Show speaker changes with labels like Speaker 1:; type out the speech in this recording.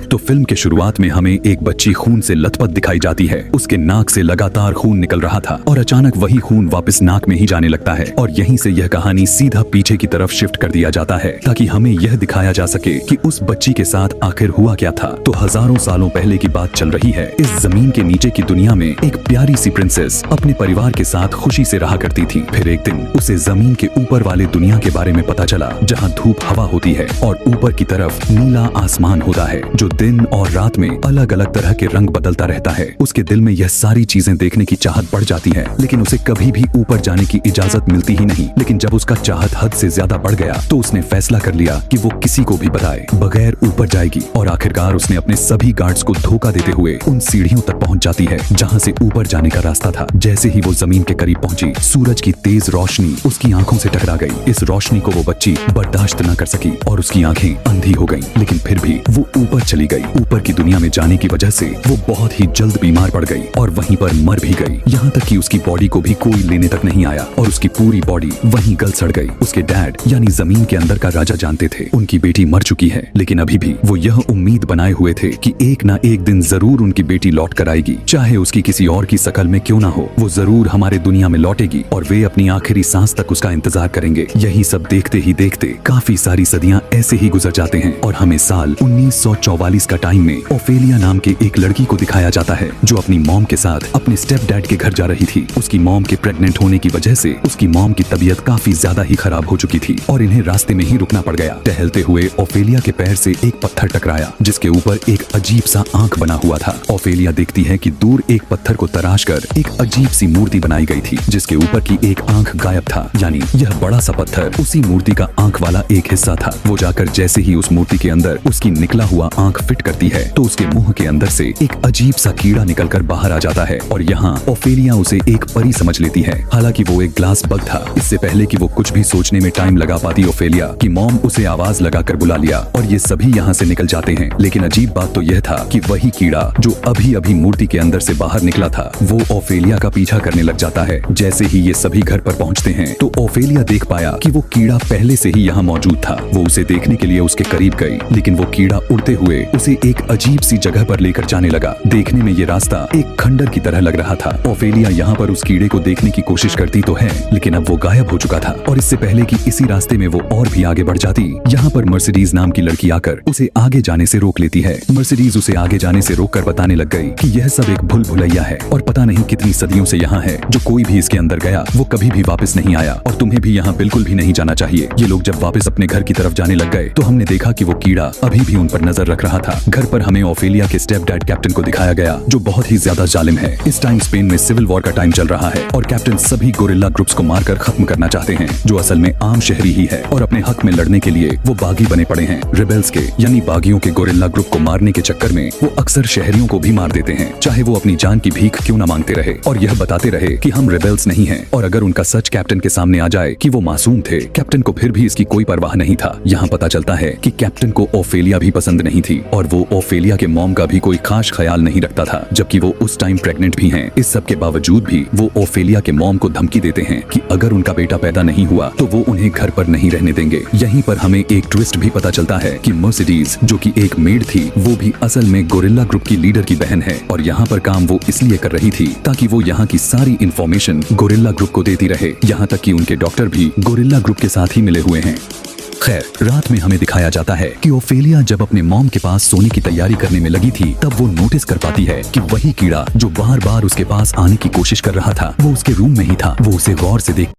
Speaker 1: तो फिल्म के शुरुआत में हमें एक बच्ची खून से लथपथ दिखाई जाती है। उसके नाक से लगातार खून निकल रहा था और अचानक वही खून वापस नाक में ही जाने लगता है और यहीं से यह कहानी सीधा पीछे की तरफ शिफ्ट कर दिया जाता है ताकि हमें यह दिखाया जा सके कि उस बच्ची के साथ आखिर हुआ क्या था। तो हजारों सालों पहले की बात चल रही है। इस जमीन के नीचे की दुनिया में एक प्यारी सी प्रिंसेस अपने परिवार के साथ खुशी से रहा करती थी। फिर एक दिन उसे जमीन के ऊपर वाले दुनिया के बारे में पता चला, जहाँ धूप हवा होती है और ऊपर की तरफ नीला आसमान होता है जो दिन और रात में अलग अलग तरह के रंग बदलता रहता है। उसके दिल में यह सारी चीजें देखने की चाहत बढ़ जाती है, लेकिन उसे कभी भी ऊपर जाने की इजाजत मिलती ही नहीं। लेकिन जब उसका चाहत हद से ज्यादा बढ़ गया तो उसने फैसला कर लिया कि वो किसी को भी बताए बगैर ऊपर जाएगी और आखिरकार उसने अपने सभी गार्ड्स को धोखा देते हुए उन सीढ़ियों तक पहुंच जाती है जहां से ऊपर जाने का रास्ता था। जैसे ही वो जमीन के करीब पहुंची, सूरज की तेज रोशनी उसकी आंखों से टकरा गई। इस रोशनी को वो बच्ची बर्दाश्त न कर सकी और उसकी आंखें अंधी हो गईं। लेकिन फिर भी वो ऊपर चली गई। ऊपर की दुनिया में जाने की वजह से वो बहुत ही जल्द बीमार पड़ गई और वहीं पर मर भी गई। यहाँ तक कि उसकी बॉडी को भी कोई लेने तक नहीं आया और उसकी पूरी बॉडी वहीं गल सड़ गई। उसके डैड यानी जमीन के अंदर का राजा जानते थे उनकी बेटी मर चुकी है, लेकिन अभी भी वो यह उम्मीद बनाए हुए थे कि एक ना एक दिन जरूर उनकी बेटी लौट कर आएगी, चाहे उसकी किसी और की शकल में क्यों ना हो। वो जरूर हमारे दुनिया में लौटेगी और वे अपनी आखिरी सांस तक उसका इंतजार करेंगे। यही सब देखते ही देखते काफी सारी सदियां ऐसे ही गुजर जाते हैं और हमें साल 1944 का टाइम में ओफेलिया नाम के एक लड़की को दिखाया जाता है जो अपनी मॉम के साथ अपने स्टेप डैड के घर जा रही थी। उसकी मॉम के प्रेग्नेंट होने की वजह से उसकी मॉम की तबीयत काफी ज्यादा ही खराब हो चुकी थी और इन्हें रास्ते में ही रुकना पड़ गया। टहलते हुए ओफेलिया के पैर से एक पत्थर टकराया जिसके ऊपर एक अजीब सा आंख बना हुआ था। ओफेलिया देखती है कि दूर एक पत्थर को तराश कर एक अजीब सी मूर्ति बनाई गई थी जिसके ऊपर की एक आंख गायब था, यानी यह बड़ा सा पत्थर उसी मूर्ति का आंख वाला एक हिस्सा था। वो जाकर जैसे ही उस मूर्ति के अंदर उसकी निकला हुआ आंख फिट करती है तो उसके मुंह के अंदर से एक अजीब सा कीड़ा निकलकर बाहर आ जाता है और यहाँ ओफेलिया उसे एक परी समझ लेती है। हालांकि वो एक ग्लास बग था। इससे पहले कि वो कुछ भी सोचने में टाइम लगा पाती ओफेलिया की मॉम उसे आवाज लगाकर बुला लिया और ये सभी यहाँ से निकल जाते हैं। लेकिन अजीब बात तो यह था कि वही कीड़ा जो अभी अभी मूर्ति के अंदर से बाहर निकला था वो ओफेलिया का पीछा करने लग जाता है। जैसे ही ये सभी घर पर पहुँचते हैं तो ओफेलिया देख पाया कि वो कीड़ा पहले से ही यहाँ मौजूद था। वो उसे देखने के लिए उसके करीब गई, लेकिन वो कीड़ा उड़ते हुए उसे एक अजीब सी जगह पर लेकर जाने लगा। देखने में ये रास्ता एक खंडर की तरह लग रहा था। ओफेलिया यहाँ पर उस कीड़े को देखने की कोशिश करती तो है, लेकिन अब वो गायब हो चुका था और इससे पहले कि इसी रास्ते में वो और भी आगे बढ़ जाती, यहाँ पर मर्सिडीज नाम की लड़की आकर उसे आगे जाने से रोक लेती है। मर्सिडीज उसे आगे जाने से रोककर बताने लग गई कि यह सब एक भूल भुलैया है और पता नहीं कितनी सदियों से यहाँ है, जो कोई भी इसके अंदर गया वो कभी भी वापस नहीं आया और तुम्हें भी यहाँ बिल्कुल भी नहीं जाना चाहिए। ये लोग जब वापस अपने घर की तरफ जाने लग गए तो हमने देखा कि वो कीड़ा अभी भी उन पर नजर रख रहा था। घर पर हमें ओफेलिया के स्टेप डैड कैप्टन को दिखाया गया जो बहुत ही ज्यादा जालिम है। इस टाइम स्पेन में सिविल वॉर का टाइम चल रहा है और कैप्टन सभी गोरिल्ला ग्रुप्स को मारकर खत्म करना चाहते हैं, जो असल में आम शहरी ही है और अपने हक में लड़ने के लिए वो बागी बने पड़े हैं। रिबेल्स के यानी बागियों के गोरिल्ला ग्रुप को मारने के चक्कर में वो अक्सर शहरियों को भी मार देते हैं, चाहे वो अपनी जान की भीख क्यों न मांगते रहे और यह बताते रहे कि हम रिबेल्स नहीं हैं। और अगर उनका सच कैप्टन के सामने आ जाए कि वो मासूम थे, कैप्टन को फिर भी इसकी कोई परवाह नहीं था। यहाँ पता चलता है कि कैप्टन को ओफेलिया भी पसंद नहीं थी और वो ओफेलिया के मॉम का भी कोई खास ख्याल नहीं रखता था, जबकि वो उस टाइम प्रेग्नेंट भी हैं। इस सब के बावजूद भी वो ओफेलिया के मॉम को धमकी देते हैं कि अगर उनका बेटा पैदा नहीं हुआ तो वो उन्हें घर पर नहीं रहने देंगे। यहीं पर हमें एक ट्विस्ट भी पता चलता है कि मर्सिडीज जो कि एक मेड थी वो भी असल में गोरिल्ला ग्रुप की लीडर की बहन है और यहाँ पर काम वो इसलिए कर रही थी ताकि वो यहाँ की सारी इंफॉर्मेशन गोरिल्ला ग्रुप को देती रहे। यहाँ तक कि उनके डॉक्टर भी गोरिल्ला ग्रुप के साथ ही मिले हुए हैं। खैर, रात में हमें दिखाया जाता है कि ओफेलिया जब अपने मॉम के पास सोने की तैयारी करने में लगी थी तब वो नोटिस कर पाती है कि वही कीड़ा जो बार बार उसके पास आने की कोशिश कर रहा था वो उसके रूम में ही था। वो उसे गौर से देख